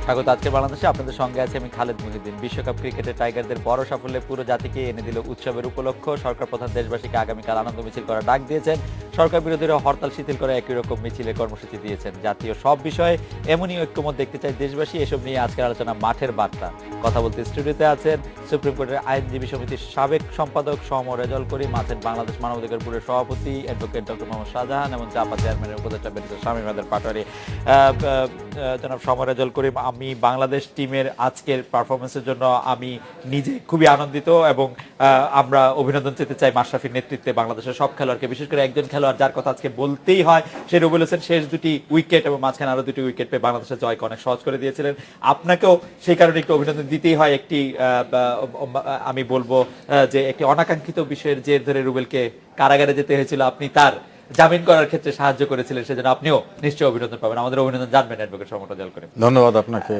স্বাগত আজকে বাংলাদেশে। আপনাদের সঙ্গে আছে আমি খালেদ মুহিউদ্দিন। বিশ্বকাপ ক্রিকেটে টাইগারদের বড় সাফল্যে পুরো জাতিকে এনে দিল উৎসবের উপলক্ষ। সরকার প্রধান দেশবাসীকে আগামীকাল আনন্দ মিছিল করার ডাক দিয়েছেন। সরকার বিরোধীরা হরতাল শিথিল করে একই রকম মিছিলের কর্মসূচি দিয়েছেন। জাতীয় সব বিষয়ে এমনই ঐক্যমত দেখতে চায় দেশবাসী। এসব নিয়ে আজকের আলোচনা মাঠের বার্তা। কথা বলতে স্টুডিওতে আছেন সুপ্রিম কোর্টের আইনজীবী সমিতির সাবেক সম্পাদক সম রেজল করিম, আছেন বাংলাদেশ মানবাধিকার বোর্ডের সভাপতি অ্যাডভোকেট ডক্টর মোহাম্মদ শাহজাহান এবং জাপা চেয়ারম্যানের উপদেষ্টা ব্যারিস্টার শামীম আহমেদ পাটোয়ারি। জনাব সম রেজল করিম, আমি বাংলাদেশ টিমের আজকের পারফরমেন্সের জন্য আমি নিজে খুবই আনন্দিত এবং আমরা অভিনন্দন পেতে চাই মাশরাফির নেতৃত্বে বাংলাদেশের সব খেলোয়াড়কে, বিশেষ করে একজন খেলোয়াড় যার কথা আজকে বলতেই হয়, সে রুবেল হোসেন শেষ দুটি উইকেট এবং মাঝখানে আরো দুটি উইকেট পেয়ে বাংলাদেশের জয়কে অনেক সহজ করে দিয়েছিলেন। আপনাকেও সেই কারণে একটু অভিনন্দন দিতেই হয়। একটি আমি বলবো যে একটি অনাকাঙ্ক্ষিত বিষয়ের জের ধরে রুবেলকে কারাগারে যেতে হয়েছিল, আপনি তার জামিন করার ক্ষেত্রে সাহায্য করেছিলেন, সেজন্য আপনিও নিশ্চয়ই অভিনন্দন পাবেন। আমাদের অভিনন্দন জানবেন অ্যাডভোকেট সমর রেজল করিম। ধন্যবাদ আপনাকে।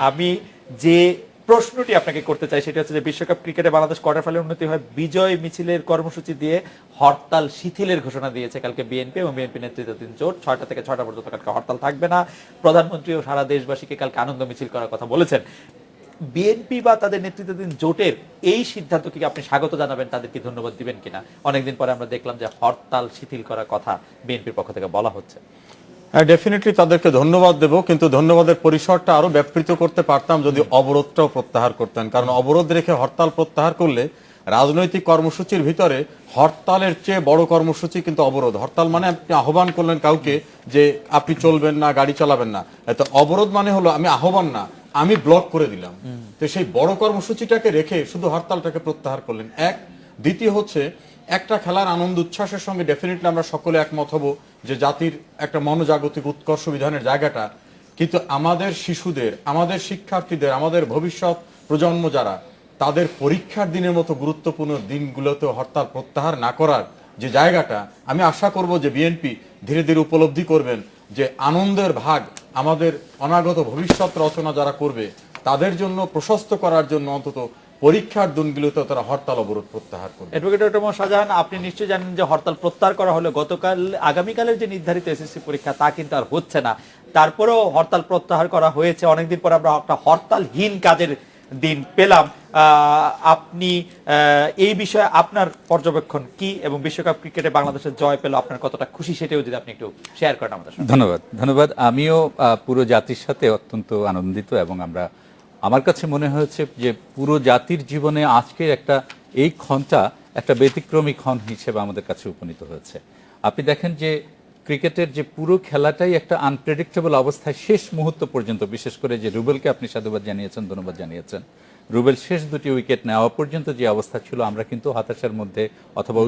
আমি যে প্রশ্নটি আপনাকে করতে চাই সেটা হচ্ছে যে বিশ্বকাপ ক্রিকেটে বাংলাদেশ কোয়ার্টার ফাইনালে উন্নতি হয় বিজয় মিছিলের কর্মসূচি দিয়ে হরতাল শিথিলের ঘোষণা দিয়েছে কালকে বিএনপি এবং বিএনপি নেতৃত্বাধীন জোট। 6টা থেকে 6টা পর্যন্ত কালকে হরতাল থাকবে না। প্রধানমন্ত্রীও সারা দেশবাসীকে কালকে আনন্দ মিছিল করার কথা বলেছেন। বিএনপি বা তাদের নেতৃত্বাধীন জোটের এই সিদ্ধান্তকে আপনি স্বাগত জানাবেন, তাদেরকে ধন্যবাদ দিবেন কিনা? অনেকদিন পরে আমরা দেখলাম যে হরতাল শিথিল করার কথা বিএনপির পক্ষ থেকে বলা হচ্ছে। ডেফিনেটলি তাদেরকে ধন্যবাদ দেব, কিন্তু ধন্যবাদের পরিসরটা আরো ব্যাপৃত করতে পারতাম যদি অবরোধটাও প্রত্যাহার করতেন। কারণ অবরোধ রেখে হরতাল প্রত্যাহার করলে রাজনৈতিক কর্মসূচির ভিতরে হরতালের চেয়ে বড় কর্মসূচি কিন্তু অবরোধ। হরতাল মানে আপনি আহ্বান করলেন কাউকে যে আপনি চলবেন না, গাড়ি চালাবেন না। তো অবরোধ মানে হলো আমি আহ্বান না, আমি ব্লক করে দিলাম। তো সেই বড় কর্মসূচিটাকে রেখে শুধু হরতালটাকে প্রত্যাহার করলেন। এক, দ্বিতীয় হচ্ছে একটা খেলার আনন্দ উচ্ছ্বাসের সঙ্গে ডেফিনেটলি আমরা সকলে একমত হব যে জাতির একটা মনোজাগতিক উৎকর্ষ বিধানের জায়গাটা, কিন্তু আমাদের শিশুদের, আমাদের শিক্ষার্থীদের, আমাদের ভবিষ্যৎ প্রজন্ম যারা, তাদের পরীক্ষার দিনের মতো গুরুত্বপূর্ণ দিনগুলোতে হরতাল প্রত্যাহার না করার যে জায়গাটা, আমি আশা করব যে বিএনপি ধীরে ধীরে উপলব্ধি করবেন যে আনন্দের ভাগ আমাদের অনাগত ভবিষ্যৎ রচনা যারা করবে তাদের জন্য প্রশস্ত করার জন্য অন্তত পরীক্ষার দিনগুলোতে তারা হরতাল অবরোধ প্রত্যাহার করবে। অ্যাডভোকেট ডক্টর মোহাম্মদ শাহজাহান, আপনি নিশ্চয়ই জানেন যে হরতাল প্রত্যাহার করা হলো আগামীকালের যে নির্ধারিত এসএসসি পরীক্ষা তা কিন্তু আর হচ্ছে না। তারপরেও হরতাল প্রত্যাহার করা হয়েছে। অনেকদিন পর আমরা একটা হরতালহীন কাজের দিন পেলাম। আপনি এই বিষয়ে আপনার পর্যবেক্ষণ কি এবং বিশ্বকাপ ক্রিকেটে বাংলাদেশের জয় পেল আপনার কতটা খুশি সেটাও যদি আপনি একটু শেয়ার করেন আমাদের সাথে। ধন্যবাদ। আমিও পুরো জাতির সাথে অত্যন্ত আনন্দিত এবং আমার কাছে মনে হয়েছে যে পুরো জাতির জীবনে আজকের এই ক্ষণটা একটা ব্যতিক্রমী ক্ষণ হিসেবে আমাদের কাছে উপনীত হয়েছে। আপনি দেখেন যে ক্রিকেটের যে পুরো খেলাটাই একটা আনপ্রেডিক্টেবল অবস্থায় শেষ মুহূর্ত পর্যন্ত, বিশেষ করে যে রুবেলকে আপনি সাধুবাদ জানিয়েছেন, ধন্যবাদ জানিয়েছেন। রুবেল শেষ দুটি উইকেট নেওয়া পর্যন্ত যে অবস্থা ছিল, আমরা কিন্তু হতাশার মধ্যে অথবা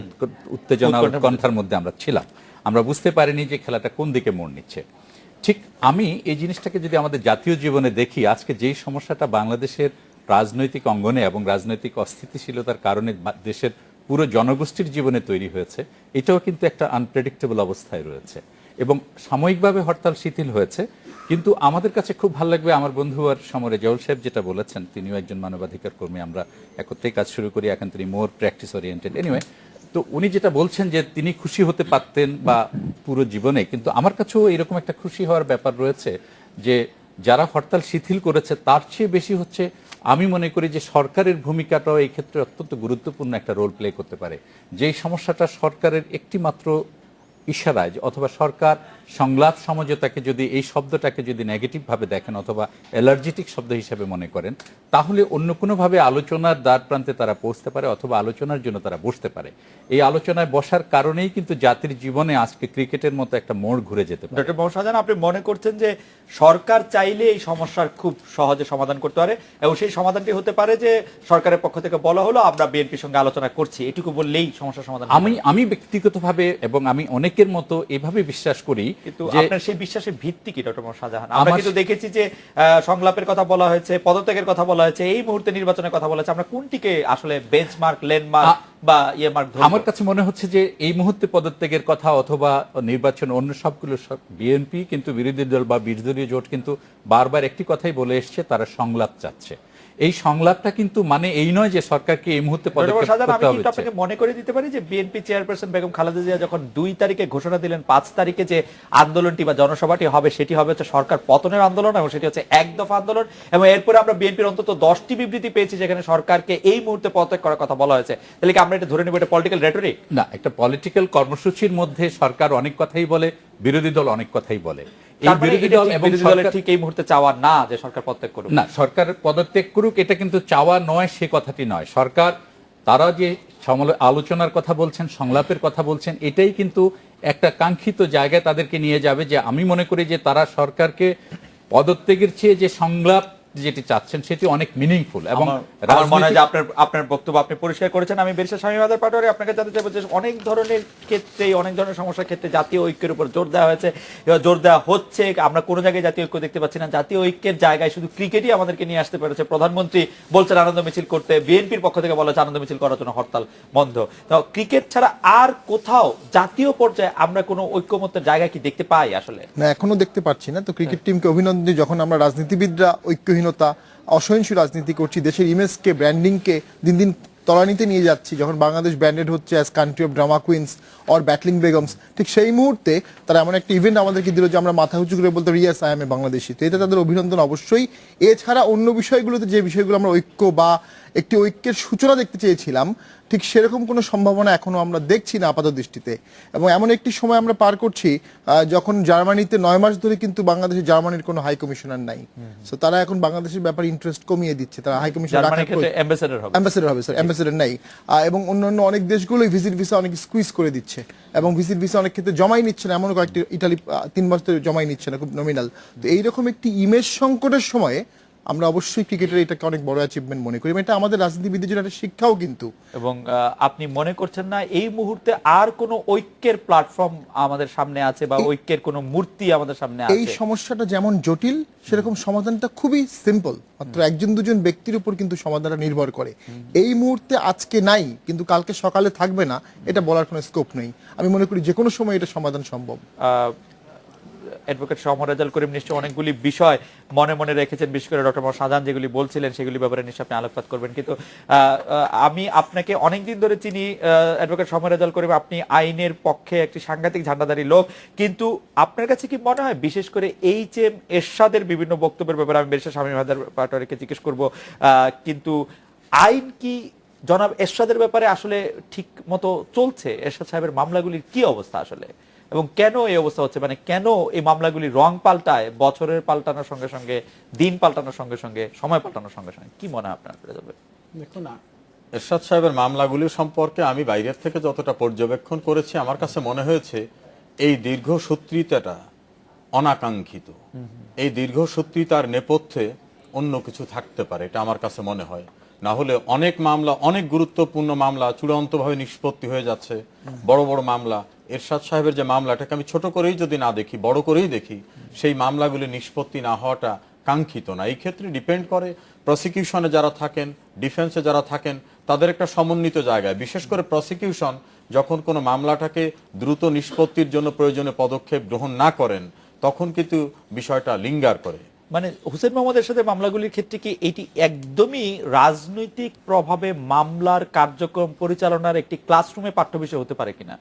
উত্তেজনা উৎকণ্ঠার মধ্যে আমরা ছিলাম। আমরা বুঝতে পারিনি যে খেলাটা কোন দিকে মোড় নিচ্ছে। ঠিক আমি এই জিনিসটাকে যদি আমাদের জাতীয় জীবনে দেখি, আজকে যেই সমস্যাটা বাংলাদেশের রাজনৈতিক অঙ্গনে এবং রাজনৈতিক অস্থিতিশীলতার কারণে দেশের পুরো জনগোষ্ঠীর জীবনে তৈরি হয়েছে, এটাও কিন্তু একটা আনপ্রেডিক্টেবল অবস্থায় রয়েছে এবং সাময়িকভাবে হরতাল শিথিল হয়েছে। কিন্তু আমাদের কাছে খুব ভালো লাগবে আমার বন্ধু আর সমরে জওল সাহেব যেটা বলেছেন, তিনিও একজন মানবাধিকার কর্মী, আমরা একত্রেই কাজ শুরু করি, এখন তিনি মোর প্র্যাকটিস ওরিয়েন্টেড। এনিওয়ে, তো উনি যেটা বলছেন যে তিনি খুশি হতে পারতেন বা পুরো জীবনে, কিন্তু আমার কাছেও এরকম একটা খুশি হওয়ার ব্যাপার রয়েছে যে যারা হরতাল শিথিল করেছে তার চেয়ে বেশি হচ্ছে আমি মনে করি যে সরকারের ভূমিকাটাও এই ক্ষেত্রে অত্যন্ত গুরুত্বপূর্ণ একটা রোল প্লে করতে পারে। যেই সমস্যাটা সরকারের একটি মাত্র ইশারায় অথবা সরকার সংলাপ সমঝোতাকে যদি এই শব্দটাকে যদি নেগেটিভভাবে দেখেন অথবা অ্যালার্জেটিক শব্দ হিসেবে মনে করেন, তাহলে অন্য কোনোভাবে আলোচনার দ্বার প্রান্তে তারা পৌঁছতে পারে অথবা আলোচনার জন্য তারা বসতে পারে। এই আলোচনায় বসার কারণেই কিন্তু জাতির জীবনে আজকে ক্রিকেটের মতো একটা মোড় ঘুরে যেতে পারে। ডক্টর মোহাম্মদ শাহজাহান, আপনি মনে করছেন যে সরকার চাইলে এই সমস্যার খুব সহজে সমাধান করতে পারে এবং সেই সমাধানটি হতে পারে যে সরকারের পক্ষ থেকে বলা হলো আমরা বিএনপির সঙ্গে আলোচনা করছি, এটুকু বললেই সমস্যার সমাধান? আমি ব্যক্তিগতভাবে এবং আমি অনেকের মতো এভাবে বিশ্বাস করি। কিন্তু আপনার সেই বিশ্বাসের ভিত্তি কি ডক্টর মোহাম্মদ শাহজাহান? আমরা কিন্তু দেখেছি যে সংলাপের কথা বলা হয়েছে, পদত্যাগের কথা বলা হয়েছে, এই মুহূর্তে নির্বাচনের কথা বলা হয়েছে। আমরা কোনটিকে আসলে বেঞ্চমার্ক, ল্যান্ডমার্ক বা ইয়েমার্ক? আমার কাছে মনে হচ্ছে যে এই মুহূর্তে পদত্যাগের কথা অথবা নির্বাচন অন্য সবগুলো বিএনপি কিন্তু বিরোধী দল বা বিরোধী জোট কিন্তু বারবার একটি কথাই বলে এসছে, তারা সংলাপ চাচ্ছে এই সংলাপটা কিন্তু মানে এই নয় যে সরকারকে এই মুহূর্তে পদক্ষেপ সাজান, আমি করতে হবে। কিন্তু আপনাকে মনে করে দিতে পারি যে বিএনপি চেয়ারপারসন বেগম খালেদা জিয়া যখন 2 তারিখে ঘোষণা দিলেন 5 তারিখে যে আন্দোলনটি বা জনসভাটি হবে, সেটি হবে হচ্ছে সরকার পতনের আন্দোলন এবং সেটি হচ্ছে এক দফা আন্দোলন। এবং এরপরে আমরা বিএনপির অন্তত 10টি বিবৃতি পেয়েছি যেখানে সরকারকে এই মুহূর্তে পদত্যাগ করার কথা বলা হয়েছে। তাহলে কি আমরা এটা ধরে নেব এটা পলিটিক্যাল রেটরিক? না, একটা পলিটিক্যাল কর্মসূচির মধ্যে সরকার অনেক কথাই বলে, বিরোধী দল অনেক কথাই বলে। এই তার মানে বিরোধী এটা দল ঠিক এবং বিরোধী দলের সরকার ঠিক এই মুহূর্তে চাওয়া না যে সরকার পদত্যাগ করুক। না, সরকার পদত্যাগ করুক এটা কিন্তু চাওয়া নয়, সে কথাটি নয়। সরকার তারা যে আলোচনার কথা বলছেন, সংলাপের কথা বলছেন, এটাই কিন্তু একটা কাঙ্ক্ষিত জায়গায় তাদেরকে নিয়ে যাবে। যে আমি মনে করি যে তারা সরকারকে পদত্যাগের চেয়ে যে সংলাপ যেটি চাচ্ছেন সেটি অনেক মিনিংফুল এবং আমার মনে হয় যে আপনার বক্তব্য আপনি পরিষ্কার করেছেন। আমি ব্যারিস্টার শামীম আজাদ পাটোয়ারি আপনাকে জানতে চাইবো যে অনেক ধরনের ক্ষেত্রে, অনেক ধরনের সমস্যার ক্ষেত্রে জাতীয় ঐক্যের উপর জোর দেওয়া হয়েছে, জোর দেওয়া হচ্ছে। আমরা কোনো জায়গায় জাতীয় ঐক্য দেখতে পাচ্ছি না। জাতীয় ঐক্যের জায়গায় শুধু ক্রিকেটই আমাদেরকে নিয়ে আসতে পেরেছে। প্রধানমন্ত্রী বলছেন আনন্দ মিছিল করতে, বিএনপির পক্ষ থেকে বলা হচ্ছে আনন্দ মিছিল করার জন্য হরতাল বন্ধ। তো ক্রিকেট ছাড়া আর কোথাও জাতীয় পর্যায়ে আমরা কোনো ঐক্যমত্যের জায়গা কি দেখতে পাই আসলে? না, এখনো দেখতে পাচ্ছি না। তো ক্রিকেট টিমকে অভিনন্দন। যখন আমরা রাজনীতিবিদরা ঐক্যহীনতা, অসহিষ্ণু রাজনীতি করছি, দেশের ইমেজকে, ব্র্যান্ডিংকে দিন দিন তলানিতে নিয়ে যাচ্ছি, যখন বাংলাদেশ ব্র্যান্ডেড হচ্ছে as country of drama queens or battling begums, ঠিক সেই মুহূর্তে তারা এমন একটা ইভেন্ট আমাদেরকে দিল যে আমরা মাথা উঁচু করে বলতে Riya's I M A Bangladeshi. তো এটা তাদের অভিনন্দন অবশ্যই। এছাড়া অন্য বিষয়গুলোতে যে বিষয়গুলো আমরা ঐক্য বা একটি ঐক্যের সূচনা দেখতে চেয়েছিলাম, ঠিক সেরকম কোনো সম্ভাবনা এখনো আমরা দেখছি না আপাত দৃষ্টিতে। এবং এমন একটি সময় আমরা পার করছি যখন জার্মানিতে 9 মাস ধরে কিন্তু বাংলাদেশে জার্মানির কোনো হাই কমিশনার নাই। সো তারা এখন বাংলাদেশের ব্যাপারে ইন্টারেস্ট কমিয়ে দিচ্ছে। তারা হাই কমিশনার অ্যাম্বাসেডর হবে, স্যার, অ্যাম্বাসেডর নাই। এবং অন্যান্য অনেক দেশগুলোই ভিজিট ভিসা অনেক স্কুইজ করে দিচ্ছে এবং ভিজিট ভিসা অনেক ক্ষেত্রে জমাই নিচ্ছে না। এমন কয়েকটি, ইটালি 3 মাস ধরে জমাই নিচ্ছে না, খুব নমিনাল। তো এইরকম একটি ইমেজ সংকটের সময়ে আমরা অবশ্যই ক্রিকেটের এটাকে অনেক বড় অ্যাচিভমেন্ট মনে করি। এটা আমাদের রাজনীতিবিদদের জন্য একটা শিক্ষাও কিন্তু। এবং আপনি মনে করছেন না এই মুহূর্তে আর কোনো ঐক্যের প্ল্যাটফর্ম আমাদের সামনে আছে বা ঐক্যের কোনো মূর্তি আমাদের সামনে আছে? এই সমস্যাটা যেমন জটিল, সেরকম সমাধানটা খুবই সিম্পল। মাত্র 1-2 ব্যক্তির উপর কিন্তু সমাধানটা নির্ভর করে। এই মুহূর্তে আজকে নাই কিন্তু কালকে সকালে থাকবে না, এটা বলার কোনো স্কোপ নেই। আমি মনে করি যে কোনো সময় এটা সমাধান সম্ভব। অ্যাডভোকেট শওকত রেজাউল করিম নিশ্চয়ই অনেকগুলি বিষয় মনে মনে রেখেছেন, বিশেষ করে ডক্টর মোহাম্মদ শাহজাহান যেগুলি বলছিলেন সেগুলি ব্যাপারে নিশ্চয়ই আপনি আলোকপাত করবেন। কিন্তু আমি আপনাকে অনেকদিন ধরে চিনি অ্যাডভোকেট শওকত রেজাউল করিম, আপনি আইনের পক্ষে একটি সাংঘাতিক ঝান্ডাধারী লোক। কিন্তু আপনার কাছে কি মনে হয় বিশেষ করে এইচএম এরশাদের বিভিন্ন বক্তব্যের ব্যাপারে আমি ব্যারিস্টার শামীম আজাদ পাটোয়ারিকে জিজ্ঞেস করব, কিন্তু আইন কি জনাব এরশাদের ব্যাপারে আসলে ঠিক মতো চলছে? এরশাদ সাহেবের মামলাগুলির কি অবস্থা আসলে, এবং কেন এই অবস্থা হচ্ছে? মানে কেন এই মামলাগুলি রং পাল্টায় বছরের পাল্টানোর সঙ্গে সঙ্গে, দিন পাল্টানোর সঙ্গে সঙ্গে, সময় পাল্টানোর সঙ্গে সঙ্গে? কি মনে হয় আপনার? দেখুন, এরশাদ সাহেবের মামলাগুলি সম্পর্কে আমি বাইরের থেকে যতটা পর্যবেক্ষণ করেছি, আমার কাছে মনে হয়েছে এই দীর্ঘসূত্রিতাটা অনাকাঙ্ক্ষিত। এই দীর্ঘসূত্রিতার নেপথ্যে অন্য কিছু থাকতে পারে, এটা আমার কাছে মনে হয়। না হলে অনেক মামলা, অনেক গুরুত্বপূর্ণ মামলা চূড়ান্তভাবে নিষ্পত্তি হয়ে যাচ্ছে। বড় বড় মামলা, এরশাদ সাহেবের যে মামলাটাকে আমি ছোট করেই যদি না দেখি, বড় করেই দেখি, সেই মামলাগুলি নিষ্পত্তি না হওয়াটা কাঙ্ক্ষিত না। এই ক্ষেত্রে ডিপেন্ড করে প্রসিকিউশনে যারা থাকেন, ডিফেন্সে যারা থাকেন, তাদের একটা সমন্বিত জায়গায়। বিশেষ করে প্রসিকিউশন যখন কোনো মামলাটাকে দ্রুত নিষ্পত্তির জন্য প্রয়োজনীয় পদক্ষেপ গ্রহণ না করেন, তখন কিন্তু বিষয়টা লিঙ্গার করে। মানে হুসেইন মোহাম্মদের সাথে মামলাগুলির ক্ষেত্রে কি এটি একদমই রাজনৈতিক প্রভাবে মামলার কার্যক্রম পরিচালনার একটি ক্লাসরুমে পাঠ্য বিষয় হতে পারে কিনা?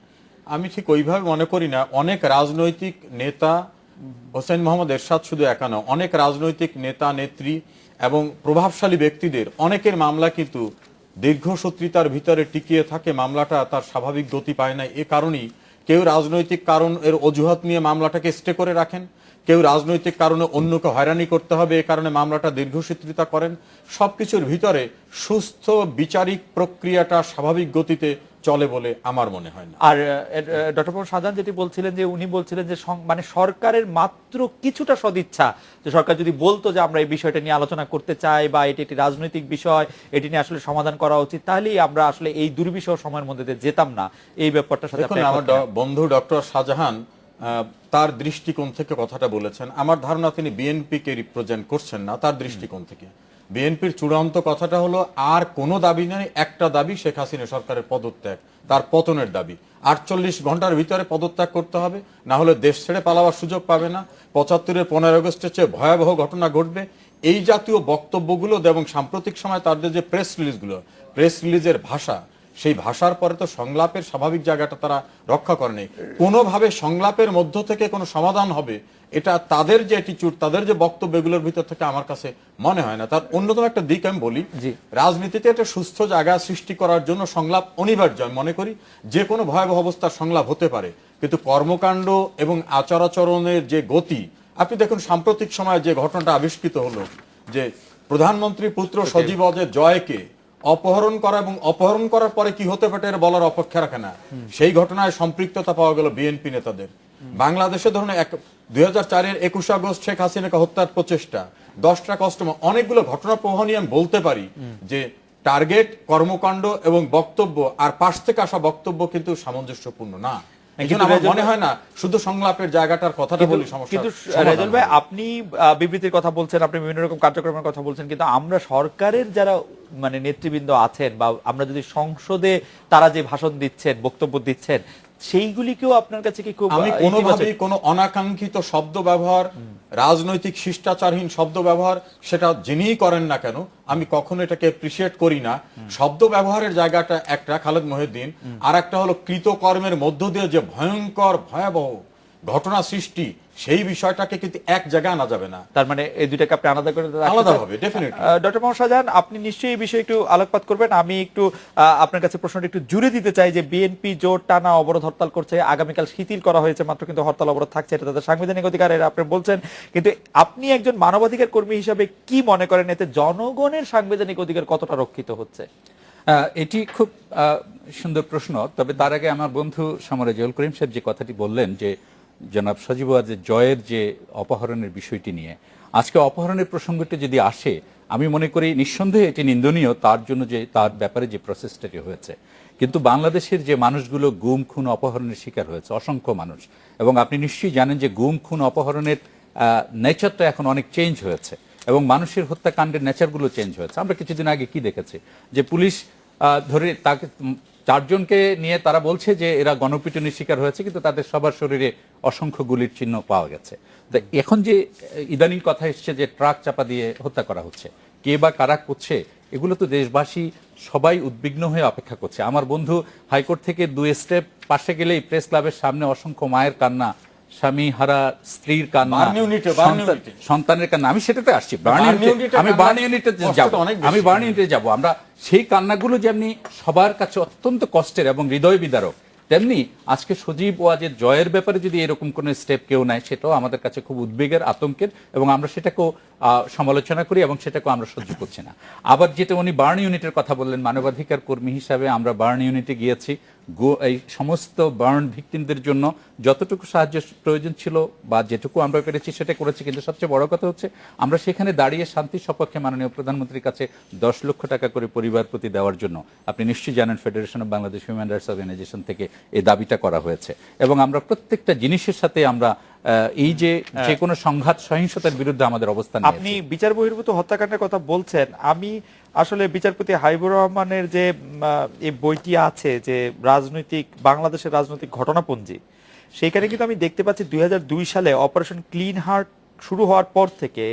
আমি ঠিক ওইভাবে মনে করি না। অনেক রাজনৈতিক নেতা, হোসেন মোহাম্মদ এরশাদ শুধু একা নয়, অনেক রাজনৈতিক নেতা নেত্রী এবং প্রভাবশালী ব্যক্তিদের অনেকের মামলা কিন্তু দীর্ঘসূত্রিতার ভিতরে টিকিয়ে থাকে। মামলাটা তার স্বাভাবিক গতি পায় না। এ কারণেই কেউ রাজনৈতিক কারণ এর অজুহাত নিয়ে মামলাটাকে স্টে করে রাখেন, কেউ রাজনৈতিক কারণে অন্যকে হয়রানি করতে হবে এ কারণে মামলাটা দীর্ঘসূত্রিতা করেন। সবকিছুর ভিতরে সুস্থ বিচারিক প্রক্রিয়াটা স্বাভাবিক গতিতে চলে বলে আমার মনে হয় না। আর ডক্টর মোহাম্মদ শাহজাহান যেটি বলছিলেন, যে উনি বলছিলেন যে মানে সরকারের মাত্র কিছুটা সদিচ্ছা, যে সরকার যদি বলতো যে আমরা এই বিষয়টা নিয়ে আলোচনা করতে চাই বা এটি একটি রাজনৈতিক বিষয়, এটি নিয়ে আসলে সমাধান করা উচিত, তাহলেই আমরা আসলে এই দুর্বিষহ সময়ের মধ্যে দিয়ে যেতাম না। এই ব্যাপারটার সাথে আমার বন্ধু ডক্টর শাহজাহান তার দৃষ্টিকোণ থেকে কথাটা বলেছেন। আমার ধারণা তিনি বিএনপি কে রিপ্রেজেন্ট করছেন না তার দৃষ্টিকোণ থেকে। বিএনপির চূড়ান্ত কথাটা হলো আর কোনো দাবি নেই, একটা দাবি, শেখ হাসিনা সরকারের পদত্যাগ, তার পতনের দাবি। 48 ঘন্টার ভিতরে পদত্যাগ করতে হবে, না হলে দেশ ছেড়ে পালাবার সুযোগ পাবে না। 75-এর 15 আগস্টের চেয়ে ভয়াবহ ঘটনা ঘটবে। এই জাতীয় বক্তব্যগুলো এবং সাম্প্রতিক সময় তাদের যে প্রেস রিলিজের ভাষা, সেই ভাষার পরে তো সংলাপের স্বাভাবিক জায়গাটা তারা রক্ষা করেনি। কোনোভাবে সংলাপের মধ্য থেকে কোনো সমাধান হবে, এটা তাদের যে অ্যাটিটিউড, তাদের যে বক্তব্য, এগুলোর ভিতর থেকে আমার কাছে মনে হয় না। তার অন্যতম একটা দিক আমি বলি, রাজনীতিতে একটা সুস্থ জায়গা সৃষ্টি করার জন্য সংলাপ অনিবার্য। আমি মনে করি যে কোনো ভয়াবহ অবস্থার সংলাপ হতে পারে, কিন্তু কর্মকাণ্ড এবং আচার-আচরণের যে গতি, আপনি দেখুন সাম্প্রতিক সময়ে যে ঘটনাটা আবিষ্কৃত হলো, যে প্রধানমন্ত্রী পুত্র সজীব অজয় জয়কে অপহরণ করা এবং অপহরণ করার পরে কি হতে পারে এর বলার অপেক্ষা রাখে না। সেই ঘটনায় সম্পৃক্ততা পাওয়া গেল বিএনপি নেতাদের। বাংলাদেশে ধরুন 2004-এর 21 আগস্ট শেখ হাসিনাকে হত্যার প্রচেষ্টা, 10টা কাস্টমার, অনেকগুলো ঘটনা প্রবাহ নিয়ে আমি বলতে পারি যে টার্গেট, কর্মকাণ্ড এবং বক্তব্য আর পাশ থেকে আসা বক্তব্য কিন্তু সামঞ্জস্যপূর্ণ না। আমার মনে হয় না শুধু সংলাপের জায়গাটার কথাটা বলি সমস্যা। কিন্তু রেজাউল ভাই, আপনি বিবৃতির কথা বলছেন, আপনি বিভিন্ন রকম কার্যক্রমের কথা বলছেন, কিন্তু আমরা সরকারের যারা মানে নেতৃবৃন্দ আছেন, বা আমরা যদি সংসদে তারা যে ভাষণ দিচ্ছেন, বক্তব্য দিচ্ছেন, সেইগুলিকেও আপনার কাছে কি খুব, আমি কোনোভাবেই কোনো অনাকাঙ্ক্ষিত শব্দ ব্যবহার, রাজনৈতিক শিষ্টাচারহীন শব্দ ব্যবহার, সেটা যিনিই করেন না কেন, আমি কখনো এটাকে অ্যাপ্রিসিয়েট করি না। শব্দ ব্যবহারের জায়গাটা একটা, খালেদ মহিউদ্দিন, আর একটা হলো কৃতকর্মের মধ্য দিয়ে যে ভয়ঙ্কর ভয়াবহ ঘটনা সৃষ্টি, সেই বিষয়টাকে কিন্তু এক জায়গায় আনা যাবে না। তার মানে এই দুইটাকে আপনি আলাদা করে আলাদা হবে ডেফিনেটলি। ডক্টর মোহাম্মদ শাহজাহান, আপনি নিশ্চয়ই এই বিষয়ে একটু আলোকপাত করবেন। আমি একটু আপনার কাছে প্রশ্নটা একটু জুড়ে দিতে চাই যে বিএনপি জোর টানা অবরোধ হরতাল করছে, আগামীকাল শিথিল করা হয়েছে মাত্র, কিন্তু হরতাল অবরোধ থাকছে, এটা তাদের সাংবিধানিক অধিকার, এটা আপনি বলছেন, কিন্তু আপনি একজন মানবাধিকার কর্মী হিসাবে কি মনে করেন এতে জনগণের সাংবিধানিক অধিকার কতটা রক্ষিত হচ্ছে? এটি খুব সুন্দর প্রশ্ন। তবে তার আগে আমার বন্ধু সমর রেজাউল করিম সাহেব যে কথাটি বললেন, যে জনাব সজীব ওয়াজেদ জয়ের যে অপহরণের বিষয়টি নিয়ে, আজকে অপহরণের প্রসঙ্গটি যদি আসে, আমি মনে করি নিঃসন্দেহে এটি নিন্দনীয়, তার জন্য যে তার ব্যাপারে যে প্রসেসটি হয়েছে। কিন্তু বাংলাদেশের যে মানুষগুলো গুম খুন অপহরণের শিকার হয়েছে, অসংখ্য মানুষ, এবং আপনি নিশ্চয়ই জানেন যে গুম খুন অপহরণের নেচারটা এখন অনেক চেঞ্জ হয়েছে, এবং মানুষের হত্যাকাণ্ডের নেচারগুলো চেঞ্জ হয়েছে। আমরা কিছুদিন আগে কি দেখেছি, যে পুলিশ ধরে তাকে 4 জনকে নিয়ে তারা বলছে যে এরা গণপিটুনির শিকার হয়েছে, কিন্তু তাদের সবার শরীরে অসংখ্য গুলির চিহ্ন পাওয়া গেছে। তো এখন যে ইদানিং কথা এসছে যে ট্রাক চাপা দিয়ে হত্যা করা হচ্ছে, কে বা কারা করছে, এগুলো তো দেশবাসী সবাই উদ্বিগ্ন হয়ে অপেক্ষা করছে। আমার বন্ধু হাইকোর্ট থেকে 2 স্টেপ পাশে গেলেই প্রেস ক্লাবের সামনে অসংখ্য মায়ের কান্না, স্বামী হারা স্ত্রীর কান্না, সন্তানের কান্না। আমি সেটাতে আসছি, আমি বার্ন ইউনিটে যাব। আমরা সেই কান্নাগুলো যেমনি সবার কাছে অত্যন্ত কষ্টের এবং হৃদয় বিদারক, তেমনি আজকে সজীব ওয়াজেদ জয়ের ব্যাপারে যদি এরকম কোন স্টেপ কেউ নেয়, সেটাও আমাদের কাছে খুব উদ্বেগের, আতঙ্কের, এবং আমরা সেটাকেও সমালোচনা করি এবং সেটাকেও আমরা সহ্য করছি না। আবার যেটা উনি বার্ন ইউনিটের কথা বললেন, মানবাধিকার কর্মী হিসাবে আমরা বার্ন ইউনিটে গিয়েছি, এই সমস্ত বার্ন ভিকটিমদের জন্য যতটুকু সাহায্য প্রয়োজন ছিল বা যেটুকু আমরা পেরেছি সেটা করেছি। কিন্তু সবচেয়ে বড় কথা হচ্ছে আমরা সেখানে দাঁড়িয়ে শান্তির সপক্ষে মাননীয় প্রধানমন্ত্রীর কাছে 10 লক্ষ টাকা করে পরিবার প্রতি দেওয়ার জন্য, আপনি নিশ্চয়ই জানেন, federation of Bangladesh human rights organisation থেকে এই দাবিটা করা হয়েছে। এবং আমরা প্রত্যেকটা জিনিসের সাথে আমরা এই যে কোনো সংঘাত সহিংসতার বিরুদ্ধে আমাদের অবস্থান। আপনি বিচার বহির্ভূত হত্যাকাণ্ডের কথা বলছেন, আমি আসলে বিচারপতি হাবিবুর রহমানের যে এই বইটি আছে, যে বাংলাদেশের রাজনৈতিক ঘটনাপঞ্জি, সেইখানে কিন্তু আমি দেখতে পাচ্ছি 2002 সালে অপারেশন ক্লিন হার্ট শুরু হওয়ার পর থেকে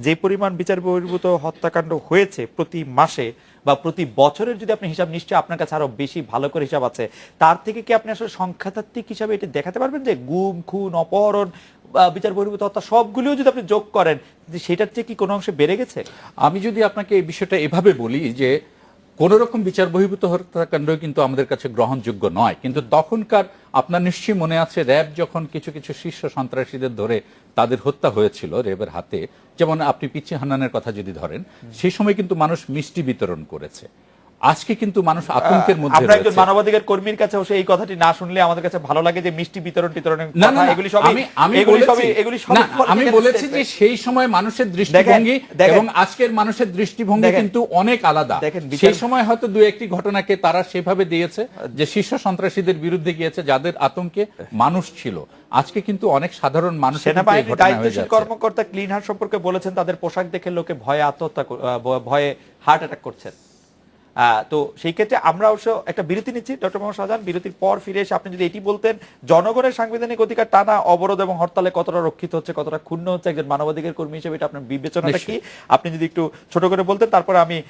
যে পরিমাণ বিচার বহির্ভূত হত্যাকাণ্ড হয়েছে প্রতি মাসে বা প্রতি বছরের, যদি আপনি হিসাব, নিশ্চয়ই আপনার কাছে আরো বেশি ভালো করে হিসাব আছে, তার থেকে কি আপনি আসলে সংখ্যাতাত্ত্বিক হিসাবে এটি দেখাতে পারবেন যে গুম খুন অপহরণ বিচার বহির্ভূত হত্যা সবগুলিও যদি আপনি যোগ করেন, সেটার চেয়ে কি কোনো অংশে বেড়ে গেছে? আমি যদি আপনাকে এই বিষয়টা এভাবে বলি যে কোন রকম বিচার বহির্ভূত হত্যাকাণ্ড কিন্তু আমাদের কাছে গ্রহণযোগ্য নয়। কিন্তু তখনকার আপনার নিশ্চয়ই মনে আছে, র্যাব যখন কিছু কিছু শীর্ষ সন্ত্রাসীদের ধরে তাদের হত্যা হয়েছিল র্যাবের হাতে, যেমন আপনি পিচ্চি হান্নানের কথা যদি ধরেন, সেই সময় কিন্তু মানুষ মিষ্টি বিতরণ করেছে। আজকে কিন্তু মানুষ আতঙ্কের মধ্যে আমরা একজন রয়েছে। মানবাধিকার কর্মীর কাছে অবশ্য এই কথাটি না শুনলে আমাদের কাছে ভালো লাগে যে মিষ্টি টিতরণের না না কথা, না, এগুলি সবই আমি আমি বলেছি যে সেই সময় মানুষের দৃষ্টিভঙ্গি দেখেন, এবং আজকের মানুষের দৃষ্টিভঙ্গি দেখেন, কিন্তু অনেক আলাদা। দেখেন, বিচার- সেই সময় হয়তো দু একটি ঘটনাকে তারা সেভাবে দিয়েছে যে শীর্ষ সন্ত্রাসীদের বিরুদ্ধে গিয়েছে যাদের আতঙ্কে মানুষ ছিল। আজকে কিন্তু অনেক সাধারণ মানুষের কিন্তু এই সেনাবাহিনীর ঘটনা হয়ে দায়িত্বশীল যাচ্ছে। কর্মকর্তা ক্লিন হার্ট সম্পর্কে বলেছেন তাদের পোশাক দেখে লোকে ভয়ে ভয়ে হার্ট অ্যাটাক করছেন। তো সেই ক্ষেত্রে আমরা অবশ্য একটা বিরতি নিচ্ছি ডক্টর মোহাম্মদ শাহজাহান। বিরতির পর ফিরে এসে আপনি যদি এটি বলতেন, জনগণের সাংবিধানিক অধিকার টানা অবরোধ এবং হরতালে কতটা রক্ষিত হচ্ছে, কতটা ক্ষুণ্ণ হচ্ছে একজন মানবাধিকার কর্মী হিসেবে, এটা আপনার বিবেচনাটা কি, আপনি যদি একটু ছোট করে বলতেন, তারপরে আমি